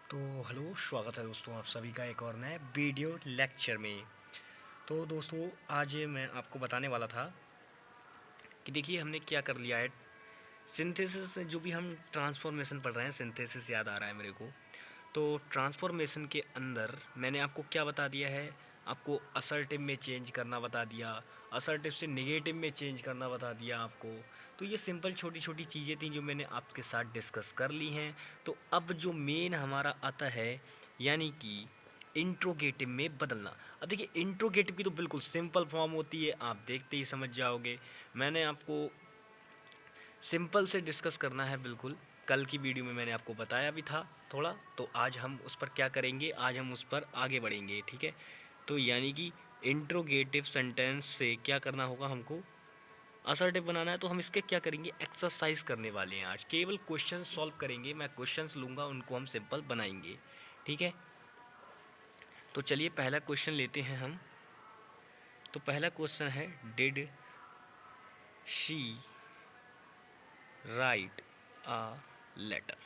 तो हेलो, स्वागत है दोस्तों आप सभी का एक और नए वीडियो लेक्चर में। तो दोस्तों आज मैं आपको बताने वाला था कि देखिए हमने क्या कर लिया है। सिंथेसिस जो भी हम ट्रांसफॉर्मेशन पढ़ रहे हैं, सिंथेसिस याद आ रहा है मेरे को। तो ट्रांसफॉर्मेशन के अंदर मैंने आपको क्या बता दिया है, आपको असर्टिव में चेंज करना बता दिया, असर्टिव से नेगेटिव में चेंज करना बता दिया आपको। तो ये सिंपल छोटी छोटी चीज़ें थी जो मैंने आपके साथ डिस्कस कर ली हैं। तो अब जो मेन हमारा आता है यानी कि इंट्रोगेटिव में बदलना। अब देखिए इंट्रोगेटिव की तो बिल्कुल सिंपल फॉर्म होती है, आप देखते ही समझ जाओगे। मैंने आपको सिंपल से डिस्कस करना है बिल्कुल। कल की वीडियो में मैंने आपको बताया भी था थोड़ा, तो आज हम उस पर क्या करेंगे, आज हम उस पर आगे बढ़ेंगे, ठीक है। तो यानी कि इंट्रोगेटिव सेंटेंस से क्या करना होगा, हमको असर्टिव बनाना है। तो हम इसके क्या करेंगे, एक्सरसाइज करने वाले हैं आज, केवल क्वेश्चन सॉल्व करेंगे। मैं क्वेश्चंस लूँगा, उनको हम सिंपल बनाएंगे, ठीक है। तो चलिए पहला क्वेश्चन लेते हैं हम। तो पहला क्वेश्चन है, did she write a letter.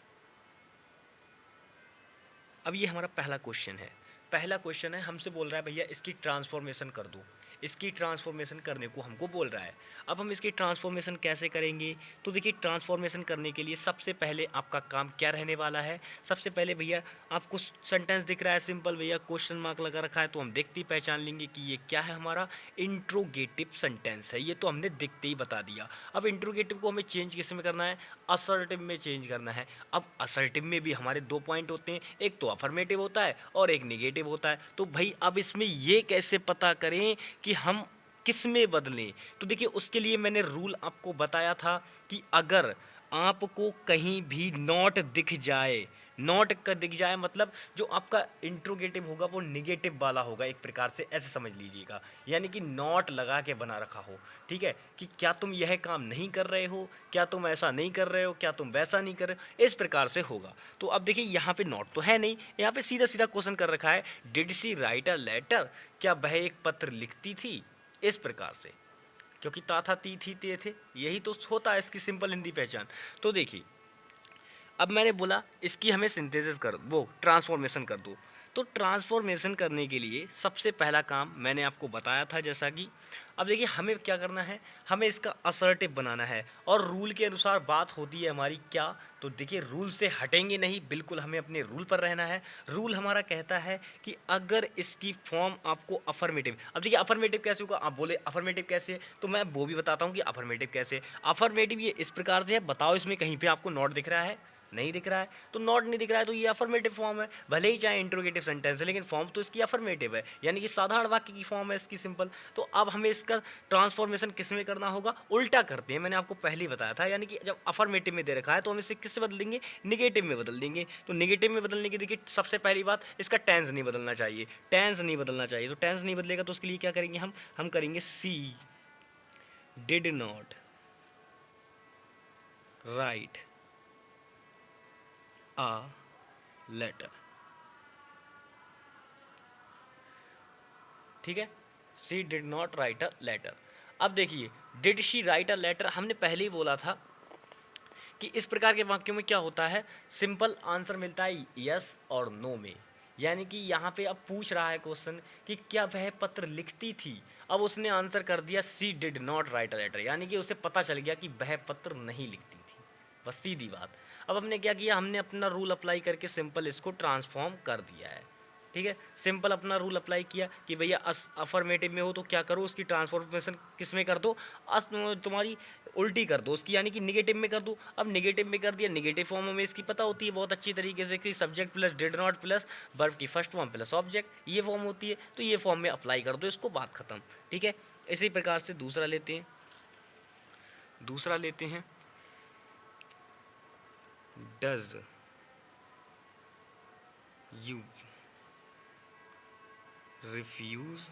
अब ये हमारा पहला क्वेश्चन है। पहला क्वेश्चन है, हमसे बोल रहा है भैया इसकी ट्रांसफॉर्मेशन कर दो। इसकी ट्रांसफॉर्मेशन करने को हमको बोल रहा है। अब हम इसकी ट्रांसफॉर्मेशन कैसे करेंगे। तो देखिए ट्रांसफॉर्मेशन करने के लिए सबसे पहले आपका काम क्या रहने वाला है। सबसे पहले भैया आपको सेंटेंस दिख रहा है सिंपल, भैया क्वेश्चन मार्क लगा रखा है, तो हम देखते ही पहचान लेंगे कि ये क्या है, हमारा इंट्रोगेटिव सेंटेंस है। ये तो हमने दिखते ही बता दिया। अब इंट्रोगेटिव को हमें चेंज किस में करना है, असर्टिव में चेंज करना है। अब असर्टिव में भी हमारे दो पॉइंट होते हैं, एक तो अफर्मेटिव होता है और एक निगेटिव होता है। तो भाई अब इसमें ये कैसे पता करें कि हम किस में बदलें। तो देखिए उसके लिए मैंने रूल आपको बताया था कि अगर आपको कहीं भी नॉट दिख जाए, नॉट का दिख जाए मतलब जो आपका इंट्रोगेटिव होगा वो निगेटिव वाला होगा, एक प्रकार से ऐसे समझ लीजिएगा। यानी कि नॉट लगा के बना रखा हो, ठीक है, कि क्या तुम यह काम नहीं कर रहे हो, क्या तुम ऐसा नहीं कर रहे हो, क्या तुम वैसा नहीं कर रहे हो, इस प्रकार से होगा। तो अब देखिए यहाँ पे नॉट तो है नहीं, यहाँ पे सीधा सीधा क्वेश्चन कर रखा है, did she write a letter, क्या वह एक पत्र लिखती थी, इस प्रकार से। क्योंकि ता था ती थी ते थे, यही तो होता है इसकी सिंपल हिंदी पहचान। तो देखिए अब मैंने बोला इसकी हमें सिंथेसिस कर, वो ट्रांसफॉर्मेशन कर दो। तो ट्रांसफॉर्मेशन करने के लिए सबसे पहला काम मैंने आपको बताया था, जैसा कि अब देखिए हमें क्या करना है, हमें इसका असर्टिव बनाना है। और रूल के अनुसार बात होती है हमारी क्या, तो देखिए रूल से हटेंगे नहीं, बिल्कुल हमें अपने रूल पर रहना है। रूल हमारा कहता है कि अगर इसकी फॉर्म आपको अफर्मेटिव, अब देखिए अफर्मेटिव कैसे होगा, आप बोले अफर्मेटिव कैसे, तो मैं वो भी बताता हूँ कि अफर्मेटिव कैसे। अफर्मेटिव ये इस प्रकार से है, बताओ इसमें कहीं पे आपको नॉट दिख रहा है, नहीं दिख रहा है। तो नॉट नहीं दिख रहा है तो ये अफर्मेटिव फॉर्म है, भले ही चाहे इंट्रोगेटिव सेंटेंस है, लेकिन फॉर्म तो इसकी अफर्मेटिव है, यानी कि साधारण वाक्य की फॉर्म है इसकी सिंपल। तो अब हमें इसका ट्रांसफॉर्मेशन किस में करना होगा, उल्टा करते हैं। मैंने आपको पहले ही बताया था, यानी कि जब अफर्मेटिव में दे रखा है तो हम इसे किससे बदलेंगे, निगेटिव में बदल देंगे। तो निगेटिव में बदलने की देखिए सबसे पहली बात, इसका टेंस नहीं बदलना चाहिए, टेंस नहीं बदलना चाहिए। तो टेंस नहीं बदलेगा तो उसके लिए क्या करेंगे, हम करेंगे she did not write a letter, ठीक है। She did not write a letter. अब देखिए did she write a letter, हमने पहले ही बोला था कि इस प्रकार के वाक्यों में क्या होता है, सिंपल आंसर मिलता है यस और नो में। यानी कि यहाँ पे अब पूछ रहा है क्वेश्चन कि क्या वह पत्र लिखती थी, अब उसने आंसर कर दिया she did not write a letter, यानी कि उसे पता चल गया कि वह पत्र नहीं लिखती थी, बस सीधी बात। अब हमने क्या किया, हमने अपना रूल अप्लाई करके सिंपल इसको ट्रांसफॉर्म कर दिया है, ठीक है। सिंपल अपना रूल अप्लाई किया कि भैया अफर्मेटिव में हो तो क्या करो, उसकी ट्रांसफॉर्मेशन किस में कर दो, तुम्हारी उल्टी कर दो उसकी, यानी कि निगेटिव में कर दो। अब निगेटिव में कर दिया, निगेटिव फॉर्म हमें इसकी पता होती है बहुत अच्छी तरीके से कि subject plus did not plus verb की फर्स्ट फॉर्म प्लस ऑब्जेक्ट, ये फॉर्म होती है। तो ये फॉर्म में अप्लाई कर दो इसको, बात खत्म, ठीक है। इसी प्रकार से दूसरा लेते हैं, दूसरा लेते हैं, does you refuse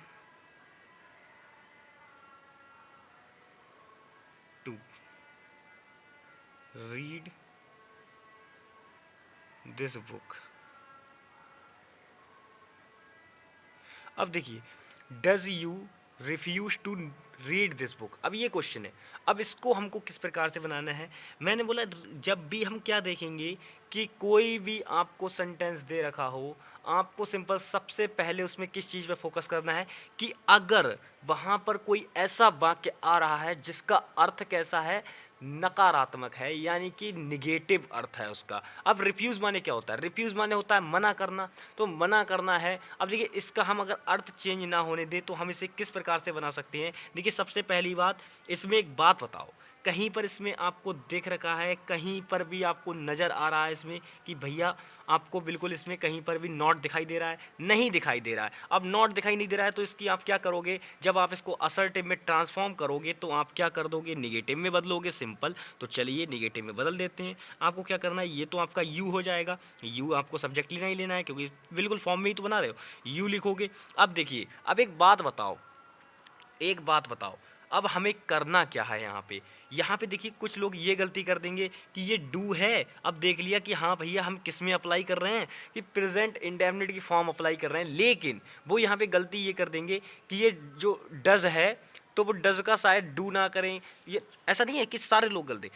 to read this book. अब देखिए does you refuse to read this book. अब ये क्वेश्चन है, अब इसको हमको किस प्रकार से बनाना है। मैंने बोला जब भी हम क्या देखेंगे कि कोई भी आपको सेंटेंस दे रखा हो, आपको सिंपल सबसे पहले उसमें किस चीज़ पे फोकस करना है कि अगर वहाँ पर कोई ऐसा वाक्य आ रहा है जिसका अर्थ कैसा है, नकारात्मक है, यानी कि निगेटिव अर्थ है उसका। अब रिफ्यूज़ माने क्या होता है, रिफ्यूज़ माने होता है मना करना, तो मना करना है। अब देखिए इसका हम अगर अर्थ चेंज ना होने दें तो हम इसे किस प्रकार से बना सकते हैं। देखिए सबसे पहली बात, इसमें एक बात बताओ, कहीं पर इसमें आपको दिख रखा है, कहीं पर भी आपको नज़र आ रहा है इसमें कि भैया आपको बिल्कुल इसमें कहीं पर भी नॉट दिखाई दे रहा है, नहीं दिखाई दे रहा है। अब नॉट दिखाई नहीं दे रहा है तो इसकी आप क्या करोगे, जब आप इसको असर्टिव में ट्रांसफॉर्म करोगे तो आप क्या कर दोगे, निगेटिव में बदलोगे, सिंपल। तो चलिए निगेटिव में बदल देते हैं। आपको क्या करना है, ये तो आपका यू हो जाएगा, यू आपको सब्जेक्ट लेना ही लेना है क्योंकि बिल्कुल फॉर्म में ही तो बना रहे हो, यू लिखोगे। अब देखिए, अब एक बात बताओ, एक बात बताओ, अब हमें करना क्या है यहाँ पे देखिए कुछ लोग ये गलती कर देंगे कि ये डू है। अब देख लिया कि हाँ भैया हम किस में अप्लाई कर रहे हैं, कि प्रेजेंट इंडेफिनिट की फॉर्म अप्लाई कर रहे हैं, लेकिन वो यहाँ पे गलती ये कर देंगे कि ये जो डज है तो वो डज का शायद डू ना करें। ये ऐसा नहीं है कि सारे लोग गलती,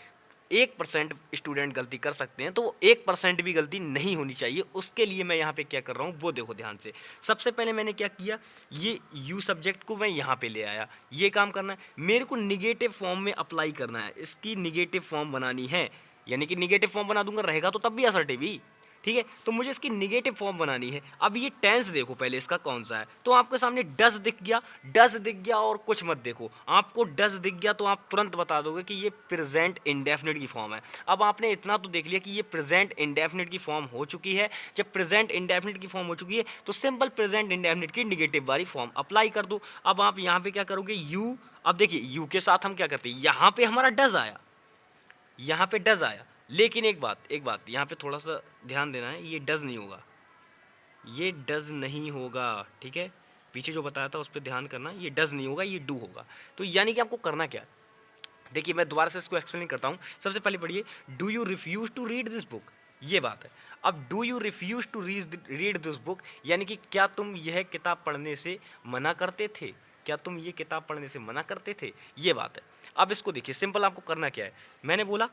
1% स्टूडेंट गलती कर सकते हैं, तो वो 1% भी गलती नहीं होनी चाहिए। उसके लिए मैं यहाँ पे क्या कर रहा हूँ वो देखो ध्यान से। सबसे पहले मैंने क्या किया, ये यू सब्जेक्ट को मैं यहाँ पे ले आया, ये काम करना है। मेरे को निगेटिव फॉर्म में अप्लाई करना है, इसकी निगेटिव फॉर्म बनानी है, यानी कि निगेटिव फॉर्म बना दूंगा, रहेगा तो तब भी असर्टिव ही, ठीक है। तो मुझे इसकी निगेटिव फॉर्म बनानी है। अब ये टेंस देखो पहले इसका कौन सा है, तो आपके सामने डज दिख गया, डज दिख गया और कुछ मत देखो, आपको डज दिख गया तो आप तुरंत बता दोगे कि ये प्रेजेंट इंडेफिनिट की फॉर्म है। अब आपने इतना तो देख लिया कि ये प्रेजेंट इंडेफिनिट की फॉर्म हो चुकी है। जब प्रेजेंट इंडेफिनिट की फॉर्म हो चुकी है तो सिंपल प्रेजेंट इंडेफिनिट की निगेटिव वाली फॉर्म अप्लाई कर दो। अब आप यहाँ पे क्या करोगे, यू, अब देखिए यू के साथ हम क्या करते हैं, यहाँ पे हमारा डज आया, यहाँ पे डज आया, लेकिन एक बात यहाँ पे थोड़ा सा ध्यान देना है, ये डज नहीं होगा, ये डज नहीं होगा, ठीक है। पीछे जो बताया था उस पर ध्यान करना, ये डज नहीं होगा, ये डू होगा। तो यानी कि आपको करना क्या है, देखिए मैं दोबारा से इसको एक्सप्लेन करता हूँ। सबसे पहले पढ़िए, do you refuse to read this book, ये बात है। अब do you refuse to read this book, यानी कि क्या तुम यह किताब पढ़ने से मना करते थे, क्या तुम ये किताब पढ़ने से मना करते थे, ये बात है। अब इसको देखिए, सिंपल आपको करना क्या है, मैंने बोला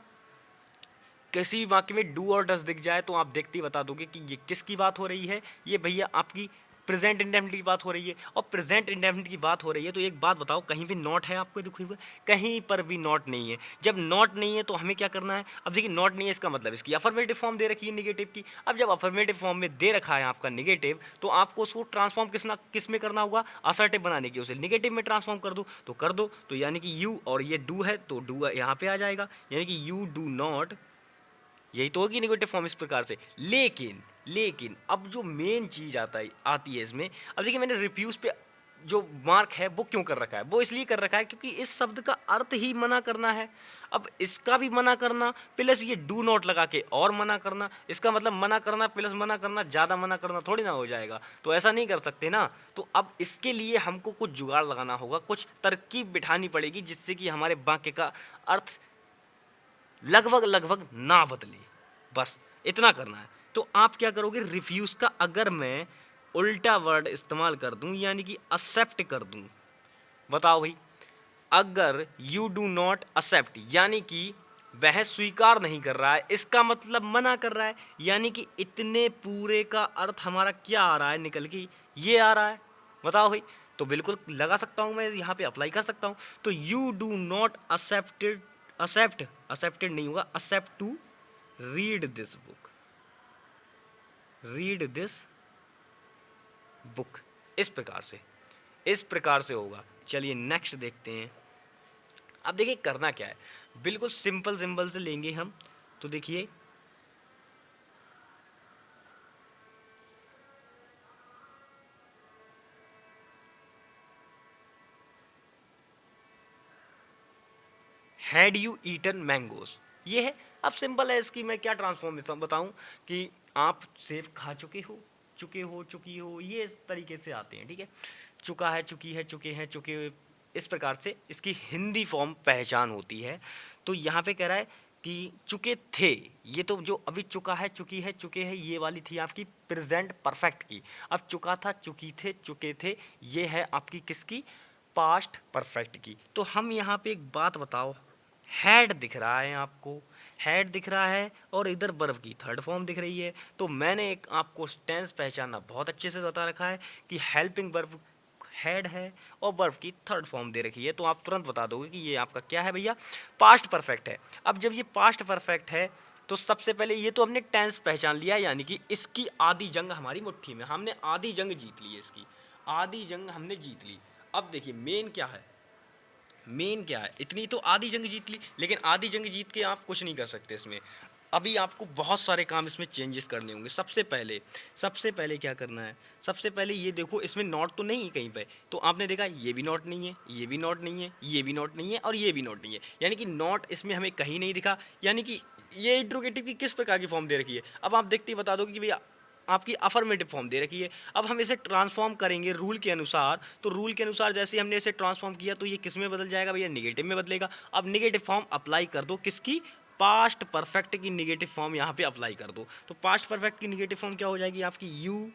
किसी भी वाक्य में डू और डज दिख जाए तो आप देखते ही बता दोगे कि ये किसकी बात हो रही है, ये भैया आपकी प्रेजेंट इंडेफिनिट की बात हो रही है। और प्रेजेंट इंडेफिनिट की बात हो रही है तो एक बात बताओ, कहीं भी नॉट है आपको दिखे हुए, कहीं पर भी नॉट नहीं है। जब नॉट नहीं है तो हमें क्या करना है, अब देखिए नॉट नहीं है इसका मतलब इसकी अफर्मेटिव फॉर्म दे रखी है निगेटिव की। अब जब अफर्मेटिव फॉर्म में दे रखा है आपका निगेटिव, तो आपको उसको ट्रांसफॉर्म किस में करना होगा, असर्टिव बनाने की, उसे निगेटिव में ट्रांसफॉर्म कर दो तो कर दो। तो यानी कि यू और ये डू है तो डू यहाँ पे आ जाएगा, यानी कि यू डू नॉट, यही तो होगी निगेटिव फॉर्म इस प्रकार से। लेकिन अब जो मेन चीज आती है इसमें, अब देखिए मैंने रिफ्यूज पे जो मार्क है वो क्यों कर रखा है, वो इसलिए कर रखा है क्योंकि इस शब्द का अर्थ ही मना करना है। अब इसका भी मना करना प्लस ये डू नॉट लगा के और मना करना, इसका मतलब मना करना प्लस मना करना, ज़्यादा मना करना थोड़ी ना हो जाएगा, तो ऐसा नहीं कर सकते ना। तो अब इसके लिए हमको कुछ जुगाड़ लगाना होगा, कुछ तरकीब बिठानी पड़ेगी जिससे कि हमारे वाक्य का अर्थ लगभग ना बदले, बस इतना करना है। तो आप क्या करोगे, रिफ्यूज का अगर मैं उल्टा वर्ड इस्तेमाल कर दूं, यानी कि एक्सेप्ट कर दूं, बताओ भाई, अगर यू डू नॉट एक्सेप्ट यानी कि वह स्वीकार नहीं कर रहा है, इसका मतलब मना कर रहा है, यानी कि इतने पूरे का अर्थ हमारा क्या आ रहा है निकल के, ये आ रहा है, बताओ भाई। तो बिल्कुल लगा सकता हूं मैं, यहाँ पे अप्लाई कर सकता हूं। तो यू डू नॉट एक्सेप्टेड नहीं होगा, accept to read this book, read this book, इस प्रकार से होगा। चलिए नेक्स्ट देखते हैं। अब देखिए करना क्या है, बिल्कुल सिंपल सिंबल से लेंगे हम। तो देखिए हैड यू ईटन मैंगोस, ये है। अब सिंपल है इसकी मैं क्या ट्रांसफॉर्मेशन बताऊं कि आप सेब खा चुकी हो, ये इस तरीके से आते हैं, ठीक है। चुका है, चुकी है, चुके हैं, चुके हुए, इस प्रकार से इसकी हिंदी फॉर्म पहचान होती है। तो यहाँ पे कह रहा है कि चुके थे, ये तो जो अभी चुका है, चुकी है, चुके हैं, ये वाली थी आपकी प्रेजेंट परफेक्ट की। अब चुका था, चुकी थे, चुके थे, ये है आपकी किसकी, पास्ट परफेक्ट की। तो हम यहाँ पे एक बात बताओ, हैड दिख रहा है आपको, हैड दिख रहा है और इधर वर्ब की थर्ड फॉर्म दिख रही है। तो मैंने एक आपको टेंस पहचानना बहुत अच्छे से बता रखा है कि हेल्पिंग वर्ब हैड है और वर्ब की थर्ड फॉर्म दे रखी है, तो आप तुरंत बता दोगे कि ये आपका क्या है भैया, पास्ट परफेक्ट है। अब जब ये पास्ट परफेक्ट है तो सबसे पहले ये तो हमने टेंस पहचान लिया, यानी कि इसकी आधी जंग हमारी मुट्ठी में, हमने आधी जंग जीत ली है, इसकी आधी जंग हमने जीत ली। अब देखिए मेन क्या है, मेन क्या है, इतनी तो आधी जंग जीत ली, लेकिन आधी जंग जीत के आप कुछ नहीं कर सकते इसमें। अभी आपको बहुत सारे काम इसमें चेंजेस करने होंगे। सबसे पहले क्या करना है, सबसे पहले ये देखो इसमें नॉट तो नहीं है कहीं पे, तो आपने देखा ये भी नॉट नहीं है, ये भी नॉट नहीं है, ये भी नॉट नहीं है और ये भी नॉट नहीं है, यानी कि नॉट इसमें हमें कहीं नहीं दिखा, यानी कि ये इंट्रोगेटिव की किस प्रकार की फॉर्म दे रखी है। अब आप देखते ही बता दोगे कि भैया आपकी अफर्मेटिव फॉर्म दे रखी है। अब हम इसे ट्रांसफॉर्म करेंगे रूल के अनुसार, तो रूल के अनुसार जैसे हमने इसे ट्रांसफॉर्म किया तो ये किस में बदल जाएगा भैया, निगेटिव में बदलेगा। अब निगेटिव फॉर्म अप्लाई कर दो, किसकी, पास्ट परफेक्ट की निगेटिव फॉर्म यहाँ पे अप्लाई कर दो। तो पास्ट परफेक्ट की निगेटिव फॉर्म क्या हो जाएगी आपकी, यू।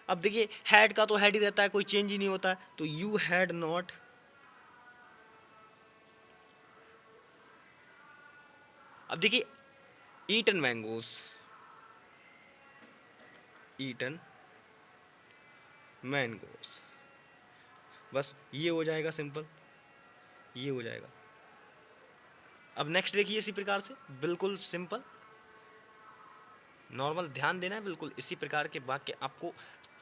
अब देखिए हैड का तो हैड ही रहता है, कोई चेंज ही नहीं होता है, तो यू हैड नॉट। अब देखिए ईटन मैंगोज, ईटन मैंगोज, बस ये हो जाएगा सिंपल, ये हो जाएगा। अब नेक्स्ट देखिए इसी प्रकार से बिल्कुल सिंपल नॉर्मल, ध्यान देना है, बिल्कुल इसी प्रकार के वाक्य आपको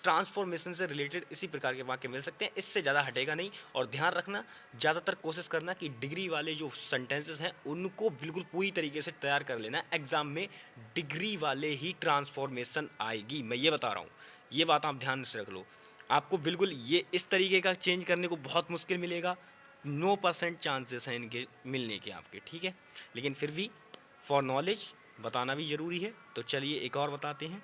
ट्रांसफॉर्मेशन से रिलेटेड इसी प्रकार के वाक्य मिल सकते हैं, इससे ज़्यादा हटेगा नहीं। और ध्यान रखना, ज़्यादातर कोशिश करना कि डिग्री वाले जो सेंटेंसेस हैं उनको बिल्कुल पूरी तरीके से तैयार कर लेना। एग्जाम में डिग्री वाले ही ट्रांसफॉर्मेशन आएगी, मैं ये बता रहा हूँ, ये बात आप ध्यान से रख लो। आपको बिल्कुल ये इस तरीके का चेंज करने को बहुत मुश्किल मिलेगा, 9% चांसेस हैं इनके मिलने के आपके, ठीक है। लेकिन फिर भी फॉर नॉलेज बताना भी ज़रूरी है। तो चलिए एक और बताते हैं।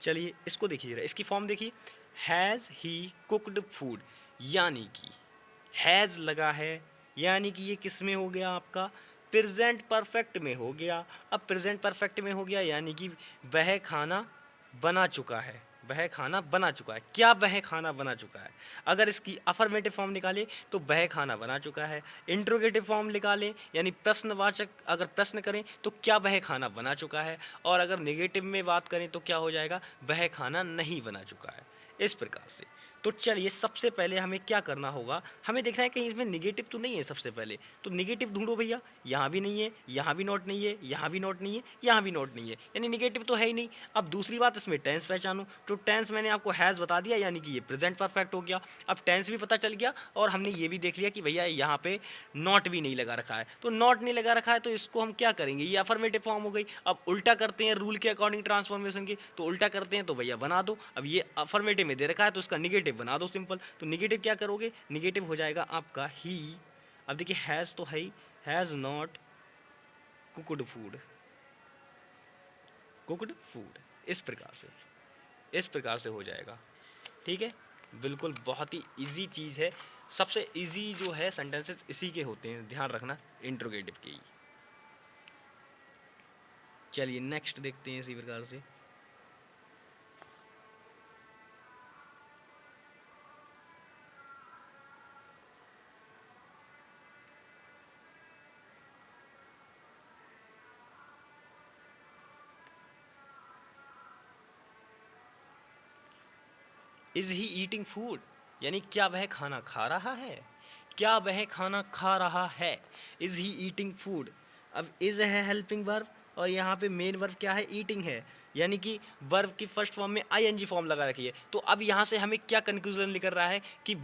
चलिए इसको देखिए जरा, इसकी फॉर्म देखिए, हैज़ ही कुकड फूड, यानी कि हैज़ लगा है, यानी कि ये किस में हो गया आपका, प्रेजेंट परफेक्ट में हो गया। अब प्रेजेंट परफेक्ट में हो गया यानी कि वह खाना बना चुका है, वह खाना बना चुका है। क्या वह खाना बना चुका है, अगर इसकी अफर्मेटिव फॉर्म निकाले तो वह खाना बना चुका है। इंट्रोगेटिव फॉर्म निकालें यानी प्रश्नवाचक अगर प्रश्न करें तो क्या वह खाना बना चुका है, और अगर नेगेटिव में बात करें तो क्या हो जाएगा, वह खाना नहीं बना चुका है। इस प्रकार से तो चलिए सबसे पहले हमें क्या करना होगा, हमें देखना है कहीं इसमें निगेटिव तो नहीं है। सबसे पहले तो निगेटिव ढूंढो भैया, यहाँ भी नहीं है, यहाँ भी नोट नहीं है, यहाँ भी नोट नहीं है, यहाँ भी नोट नहीं है, यानी निगेटिव तो है ही नहीं। अब दूसरी बात इसमें टेंस पहचानो, तो टेंस मैंने आपको हैज़ बता दिया, यानी कि ये प्रेजेंट परफेक्ट हो गया। अब टेंस भी पता चल गया और हमने ये भी देख लिया कि भैया यहाँ पे नॉट भी नहीं लगा रखा है, तो नॉट नहीं लगा रखा है तो इसको हम क्या करेंगे, ये अफर्मेटिव फॉर्म हो गई। अब उल्टा करते हैं रूल के अकॉर्डिंग ट्रांसफॉर्मेशन के, तो उल्टा करते हैं तो भैया बना दो। अब ये अफर्मेटिव में दे रखा है तो इसका निगेटिव बना दो सिंपल। तो निगेटिव क्या करोगे, निगेटिव हो जाएगा आपका ही। अब देखिए हैज़ तो है ही, has not cooked food, cooked food, इस प्रकार से, इस प्रकार से हो जाएगा, ठीक है। बिल्कुल बहुत ही इजी चीज़ है, सबसे इजी जो है सेंटेंसेस इसी के होते हैं, ध्यान रखना, इंट्रोगेटिव के ही। चलिए नेक्स्ट देखते हैं इसी प्रकार से। इज ही ईटिंग फूड, यानी क्या वह खाना खा रहा है, क्या वह खाना खा रहा है, इज ही ईटिंग फूड। अब इज है हेल्पिंग वर्ब और यहाँ पे मेन वर्ब क्या है, ईटिंग है, यानी कि वर्ब की फर्स्ट फॉर्म में आईएनजी फॉर्म लगा रखी है। तो अब यहाँ से हमें क्या कंक्लूजन निकल रहा है कि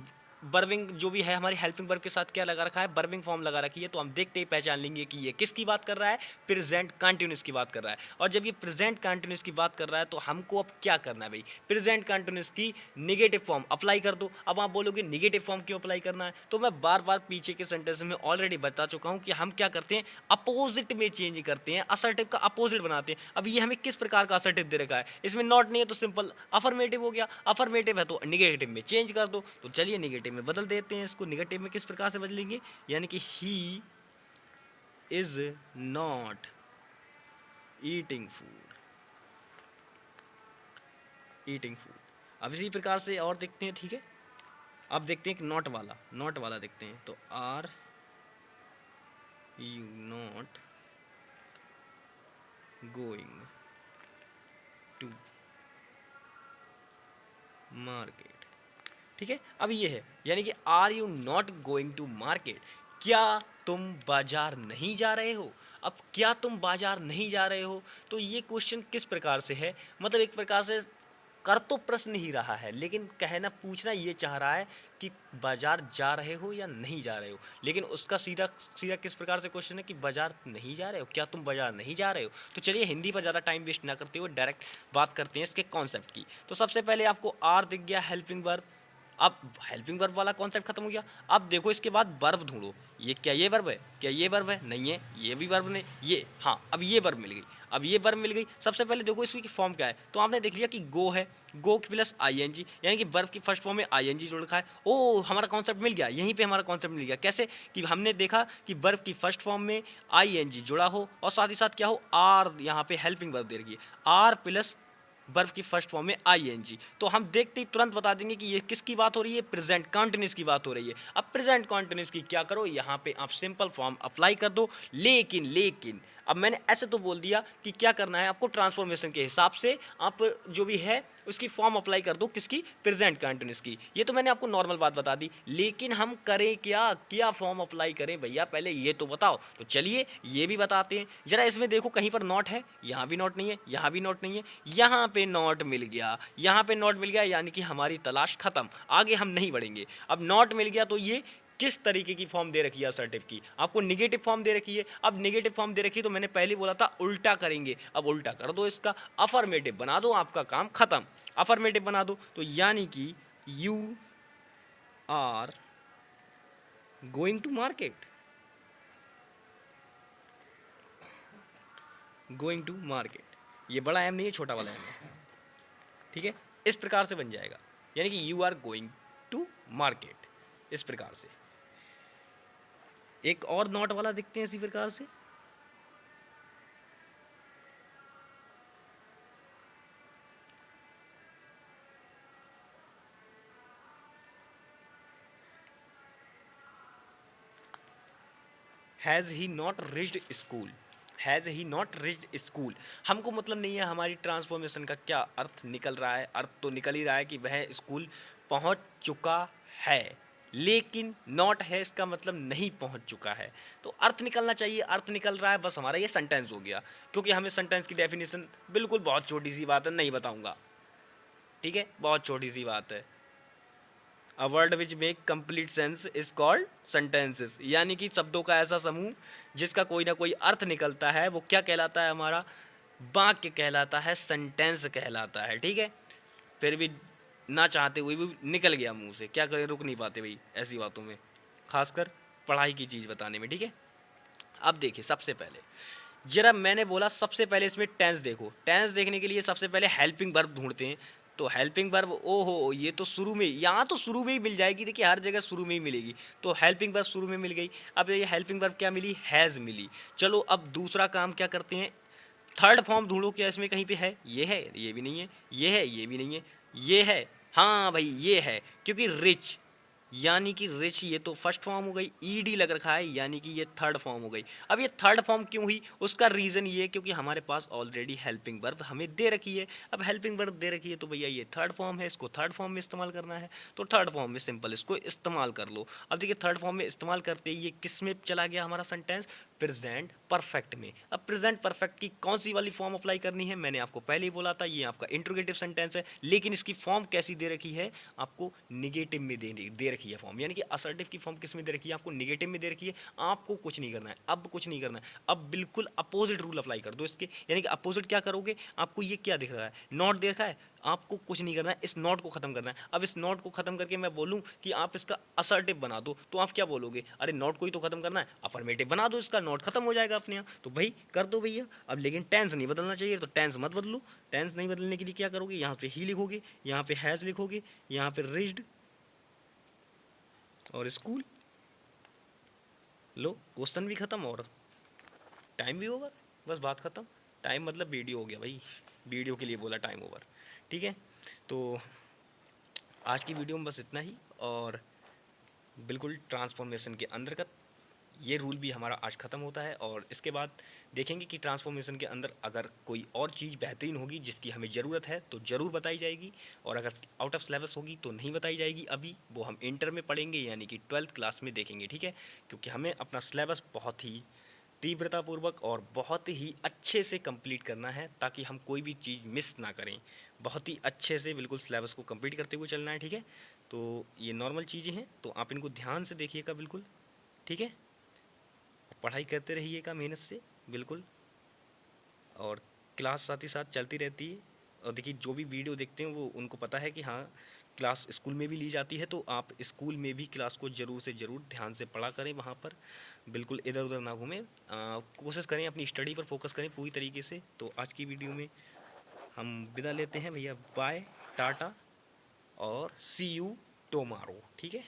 वर्बिंग जो भी है हमारी हेल्पिंग वर्ब के साथ क्या लगा रखा है, वर्बिंग फॉर्म लगा रखी है। तो हम देखते ही पहचान लेंगे कि ये किसकी बात कर रहा है, प्रेजेंट कंटिन्यूस की बात कर रहा है। और जब ये प्रेजेंट कंटिन्यूस की बात कर रहा है तो हमको अब क्या करना है भाई, प्रेजेंट कंटिन्यूस की नेगेटिव फॉर्म अप्लाई कर दो। अब आप बोलोगे नेगेटिव फॉर्म क्यों अप्लाई करना है, तो मैं बार बार पीछे के सेंटेंस में ऑलरेडी बता चुका हूँ कि हम क्या करते हैं, अपोजिट में चेंज करते हैं, असर्टिव का अपोजिट बनाते हैं। अब ये हमें किस प्रकार का असर्टिव दे रखा है, इसमें नॉट नहीं है तो सिंपल अफर्मेटिव हो गया, अफर्मेटिव है तो निगेटिव में चेंज कर दो। तो चलिए निगेटिव निगेटिव में बदल देते हैं। इसको निगेटिव में किस प्रकार से बदलेंगे, यानी कि he is not eating food, eating food. अब इसी प्रकार से और देखते हैं, ठीक है। अब देखते हैं नॉट वाला, नॉट वाला देखते हैं। तो are you not going to market, ठीक है। अब ये है, यानी कि are you not going to market, क्या तुम बाजार नहीं जा रहे हो। अब क्या तुम बाजार नहीं जा रहे हो, तो ये क्वेश्चन किस प्रकार से है, मतलब एक प्रकार से कर तो प्रश्न ही रहा है, लेकिन कहना पूछना ये चाह रहा है कि बाजार जा रहे हो या नहीं जा रहे हो, लेकिन उसका सीधा सीधा किस प्रकार से क्वेश्चन है कि बाजार नहीं जा रहे हो, क्या तुम बाजार नहीं जा रहे हो। तो चलिए हिंदी पर ज़्यादा टाइम वेस्ट ना करते हुए डायरेक्ट बात करते हैं इसके कॉन्सेप्ट की। तो सबसे पहले आपको आर दिख गया, हेल्पिंग वर्ब। अब हेल्पिंग वर्ब वाला कॉन्सेप्ट खत्म हो गया। अब देखो इसके बाद वर्ब ढूंढो, ये क्या ये वर्ब है, क्या ये वर्ब है, नहीं है, ये भी वर्ब नहीं, ये हाँ, अब ये वर्ब मिल गई, अब ये वर्ब मिल गई। सबसे पहले देखो इसकी फॉर्म क्या है, तो आपने देख लिया कि गो है, गो प्लस आईएनजी, यानी कि वर्ब की फर्स्ट फॉर्म में आईएनजी जोड़ रखा है। ओ हमारा कॉन्सेप्ट मिल गया, यहीं पे हमारा कॉन्सेप्ट मिल गया। कैसे कि हमने देखा कि वर्ब की फर्स्ट फॉर्म में आईएनजी जुड़ा हो और साथ ही साथ क्या हो, आर यहाँ पे हेल्पिंग वर्ब दे रही है, आर प्लस वर्ब की फर्स्ट फॉर्म में आईएनजी। तो हम देखते ही तुरंत बता देंगे कि ये किसकी बात हो रही है, प्रेजेंट कॉन्टिन्यूस की बात हो रही है। अब प्रेजेंट कॉन्टिन्यूस की क्या करो, यहाँ पे आप सिंपल फॉर्म अप्लाई कर दो। लेकिन अब मैंने ऐसे तो बोल दिया कि क्या करना है आपको, ट्रांसफॉर्मेशन के हिसाब से आप जो भी है उसकी फॉर्म अप्लाई कर दो, किसकी, प्रेजेंट कॉन्टिन्यूस की। ये तो मैंने आपको नॉर्मल बात बता दी, लेकिन हम करें क्या, क्या फॉर्म अप्लाई करें भैया, पहले ये तो बताओ। तो चलिए ये भी बताते हैं। जरा इसमें देखो कहीं पर नॉट है, यहाँ भी नॉट नहीं है, यहाँ भी नॉट नहीं है, यहाँ पे नॉट मिल गया, यहाँ पे नॉट मिल गया, यानी कि हमारी तलाश खत्म, आगे हम नहीं बढ़ेंगे। अब नॉट मिल गया तो ये किस तरीके की फॉर्म दे रखी है असर्टिव की, आपको निगेटिव फॉर्म दे रखी है। अब निगेटिव फॉर्म दे रखी है तो मैंने पहले बोला था उल्टा करेंगे, अब उल्टा कर दो इसका, अफर्मेटिव बना दो, आपका काम खत्म, अफर्मेटिव बना दो। तो यानी कि you are going to market, going to market, ये बड़ा एम नहीं है, छोटा वाला एम है, ठीक है। इस प्रकार से बन जाएगा, यानी कि you are going to market, इस प्रकार से। एक और नॉट वाला देखते हैं इसी प्रकार से। Has he not reached school, has he not reached school, हमको मतलब नहीं है हमारी ट्रांसफॉर्मेशन का क्या अर्थ निकल रहा है। अर्थ तो निकल ही रहा है कि वह स्कूल पहुंच चुका है, लेकिन नॉट है इसका मतलब नहीं पहुंच चुका है। तो अर्थ निकलना चाहिए, अर्थ निकल रहा है, बस हमारा ये सेंटेंस हो गया। क्योंकि हमें सेंटेंस की डेफिनेशन बिल्कुल बहुत छोटी सी बात है, नहीं बताऊंगा, ठीक है, बहुत छोटी सी बात है। A word which make complete sense is called sentences, यानी कि शब्दों का ऐसा समूह जिसका कोई ना कोई अर्थ निकलता है, वो क्या कहलाता है, हमारा वाक्य कहलाता है, सेंटेंस कहलाता है, ठीक है। फिर भी ना चाहते हुए भी निकल गया मुंह से, क्या करें, रुक नहीं पाते भाई ऐसी बातों में, खासकर पढ़ाई की चीज़ बताने में, ठीक है। अब देखिए सबसे पहले जरा मैंने बोला सबसे पहले इसमें टेंस देखो, टेंस देखने के लिए सबसे पहले हेल्पिंग वर्ब ढूंढते हैं। तो हेल्पिंग वर्ब, ओहो ये तो शुरू में, यहाँ तो शुरू में ही मिल जाएगी, देखिए हर जगह शुरू में ही मिलेगी। तो हेल्पिंग वर्ब शुरू में मिल गई। अब ये हेल्पिंग वर्ब क्या मिली, हैज़ मिली। चलो अब दूसरा काम क्या करते हैं, थर्ड फॉर्म ढूंढो, क्या इसमें कहीं पे है, ये भी नहीं है, ये है, ये भी नहीं है, ये है, हाँ भाई ये है, क्योंकि रिच, यानी कि रिच ये तो फर्स्ट फॉर्म हो गई, ईडी लग रखा है, यानी कि ये थर्ड फॉर्म हो गई। अब ये थर्ड फॉर्म क्यों हुई, उसका रीज़न ये क्योंकि हमारे पास ऑलरेडी हेल्पिंग वर्ब हमें दे रखी है। अब हेल्पिंग वर्ब दे रखी है तो भैया ये थर्ड फॉर्म है, इसको थर्ड फॉर्म में इस्तेमाल करना है, तो थर्ड फॉर्म में सिंपल इसको इस्तेमाल कर लो। अब देखिए थर्ड फॉर्म में इस्तेमाल करते ही ये किस में चला गया हमारा सेंटेंस, प्रेजेंट परफेक्ट में। अब प्रेजेंट परफेक्ट की कौन सी वाली फॉर्म अप्लाई करनी है, मैंने आपको पहले ही बोला था, ये आपका इंट्रोगेटिव सेंटेंस है, लेकिन इसकी फॉर्म कैसी दे रखी है, आपको निगेटिव में दे रखी है फॉर्म, यानी कि असर्टिव की फॉर्म किस में दे रखी है, आपको निगेटिव में दे रखी है। आपको कुछ नहीं करना है, अब कुछ नहीं करना है, अब बिल्कुल अपोजिट रूल अप्लाई कर दो इसके, यानी कि अपोजिट क्या करोगे, आपको ये क्या दिख रहा है, नॉट देखा है, आपको कुछ नहीं करना है, इस नॉट को खत्म करना है। अब इस नॉट को खत्म करके मैं बोलूं कि आप इसका असर्टिव बना दो, तो आप क्या बोलोगे, अरे नॉट को ही तो खत्म करना है, अफर्मेटिव बना दो, इसका नॉट खत्म हो जाएगा अपने यहाँ। तो भाई कर दो भैया। अब लेकिन टेंस नहीं बदलना चाहिए, तो टेंस मत बदलो। टेंस नहीं बदलने के लिए क्या करोगे, यहाँ पे ही लिखोगे, यहाँ पे हैज़ लिखोगे, यहाँ पे रिच्ड, और स्कूल। लो क्वेश्चन भी ख़त्म और टाइम भी ओवर, बस बात ख़त्म। टाइम मतलब वीडियो हो गया भाई, वीडियो के लिए बोला टाइम ओवर। ठीक है, तो आज की वीडियो में बस इतना ही। और बिल्कुल ट्रांसफॉर्मेशन के अंतर्गत ये रूल भी हमारा आज ख़त्म होता है, और इसके बाद देखेंगे कि ट्रांसफॉर्मेशन के अंदर अगर कोई और चीज़ बेहतरीन होगी जिसकी हमें ज़रूरत है तो ज़रूर बताई जाएगी, और अगर आउट ऑफ सिलेबस होगी तो नहीं बताई जाएगी। अभी वो हम इंटर में पढ़ेंगे, यानी कि 12th क्लास में देखेंगे। ठीक है, क्योंकि हमें अपना सिलेबस बहुत ही तीव्रतापूर्वक और बहुत ही अच्छे से कंप्लीट करना है, ताकि हम कोई भी चीज़ मिस ना करें। बहुत ही अच्छे से बिल्कुल सिलेबस को कंप्लीट करते हुए चलना है। ठीक है, तो ये नॉर्मल चीज़ें हैं, तो आप इनको ध्यान से देखिएगा बिल्कुल। ठीक है, पढ़ाई करते रहिएगा मेहनत से बिल्कुल, और क्लास साथ ही साथ चलती रहती है। और देखिए जो भी वीडियो देखते हैं वो उनको पता है कि हाँ क्लास स्कूल में भी ली जाती है, तो आप स्कूल में भी क्लास को ज़रूर से ज़रूर ध्यान से पढ़ा करें, वहाँ पर बिल्कुल इधर उधर ना घूमें। कोशिश करें अपनी स्टडी पर फोकस करें पूरी तरीके से। तो आज की वीडियो में हम विदा लेते हैं भैया, बाय, टाटा और सी यू टुमारो। ठीक है।